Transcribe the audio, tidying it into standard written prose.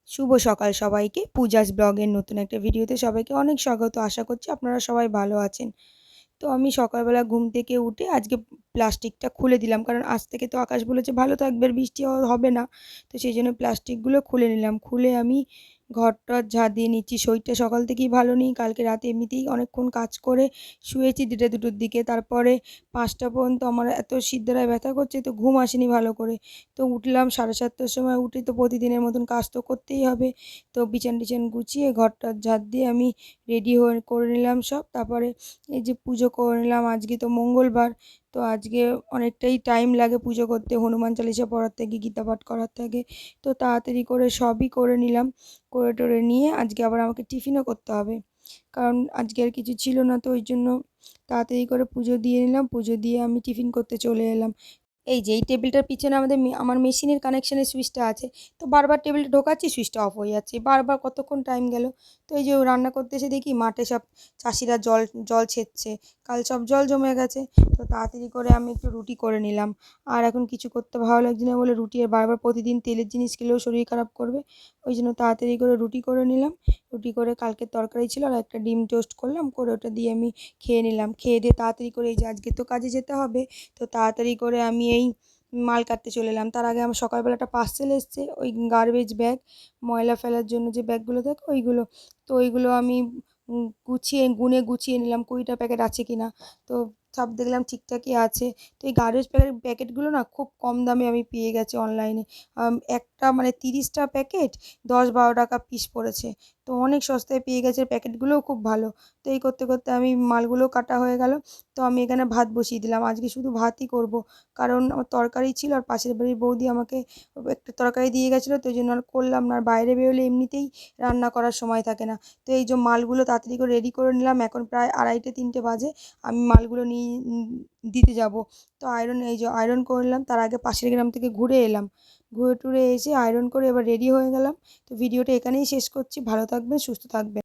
শুভ সকাল সবাইকে। পূজাস ব্লগের নতুন একটা ভিডিওতে সবাইকে অনেক স্বাগত। আশা করছি আপনারা সবাই ভালো আছেন। তো আমি সকালবেলা ঘুম থেকে উঠে আজকে প্লাস্টিকটা খুলে দিলাম, কারণ আজ থেকে তো আকাশ বলেছে ভালো থাকবে, আর বৃষ্টি হবে না। তো সেই জন্য প্লাস্টিকগুলো খুলে নিলাম। খুলে আমি ঘরটর ঝাড় দিয়ে নিচ্ছি। শরীরটা সকাল থেকেই ভালো নেই। কালকে রাতে এমনিতেই অনেকক্ষণ কাজ করে শুয়েছি 1:30-2টোর দিকে। তারপরে 5টা পর্যন্ত আমার এত শিরদাঁড়ায় ব্যথা করছে, তো ঘুম আসেনি ভালো করে। তো উঠলাম 7:30টার সময়। উঠে তো প্রতিদিনের মতন কাজ তো করতেই হবে। তো বিছান টিছান গুছিয়ে ঘরটর ঝাড় দিয়ে আমি রেডি হয়ে করে নিলাম সব। তারপরে এই যে পুজো করে নিলাম। আজকে তো মঙ্গলবার, তো আজকে অনেকটাই টাইম লাগে পুজো করতে, হনুমান চালিসা পড়ার থেকে, গীতা পাঠ করার থেকে। তো তাড়াতাড়ি করে সবই করে নিলাম। করে টোরে নিয়ে আজকে আবার আমাকে টিফিনও করতে হবে, কারণ আজকে আর কিছু ছিল না। তো ওই জন্য তাড়াতাড়ি করে পুজো দিয়ে নিলাম। পুজো দিয়ে আমি টিফিন করতে চলে এলাম। এই যে এই টেবিলটার পিছনে আমার মেশিনের কানেকশানের সুইচটা আছে। তো বারবার টেবিলটা ঢোকাচ্ছি, সুইচটা অফ হয়ে যাচ্ছে। বারবার কতক্ষণ টাইম গেল। তো এই যে রান্না করতে এসে দেখি মাঠে সব চাষিরা জল জল ছেঁচছে। কাল সব জল জমে গেছে। তো তাড়াতাড়ি করে আমি একটু রুটি করে নিলাম। আর এখন কিছু করতে ভালো লাগছে না বলে, রুটি আর বারবার প্রতিদিন তেলের জিনিস খেলেও শরীর খারাপ করবে। ওই জন্য তাড়াতাড়ি করে রুটি করে নিলাম। রুটি করে কালকের তরকারি ছিল, আর একটা ডিম টোস্ট করলাম, করে ওটা দিয়ে আমি খেয়ে নিলাম। খেয়ে দিয়ে তাড়াতাড়ি করে এই যে আজকে তো কাজে যেতে হবে, তো তাড়াতাড়ি করে আমি এই মাল কাটতে চলে এলাম। তার আগে আমার সকালবেলা একটা পার্সেল এসছে, ওই গার্বেজ ব্যাগ, ময়লা ফেলার জন্য যে ব্যাগগুলো থাকে ওইগুলো। তো ওইগুলো আমি গুছিয়ে নিলাম 20টা প্যাকেট আছে কি না। তো সব দেখলাম ঠিকঠাকই আছে। তো এই গার্বেজ প্যাকেটগুলো না খুব কম দামে আমি পেয়ে গেছি অনলাইনে। একটা মানে 30টা প্যাকেট 10-12 টাকা পিস পড়েছে। তো অনেক সস্তায় পেয়ে গেছে, প্যাকেটগুলোও খুব ভালো। তো এই করতে করতে আমি মালগুলো কাটা হয়ে গেল। তো আমি এখানে ভাত বসিয়ে দিলাম। আজকে শুধু ভাতই করব, কারণ আমার তরকারি ছিল, আর পাশের বাড়ির বৌদি আমাকে একটা তরকারি দিয়ে গেছিলো, তো ওই জন্য আর করলাম না। আর বাইরে বেরোলে এমনিতেই রান্না করার সময় থাকে না। তো এই যে মালগুলো তাড়াতাড়ি করে রেডি করে নিলাম। এখন প্রায় 2:30-3টে বাজে। আমি মালগুলো নিয়ে দিতে যাব। তো আয়রন করে নিলাম। তার আগে পাশের গ্রাম থেকে ঘুরে এলাম। ঘুরে টুরে এসে আয়রন করে এবার রেডি হয়ে গেলাম। তো ভিডিওটা এখানেই শেষ করছি। ভালো থাকবেন, সুস্থ থাকবেন।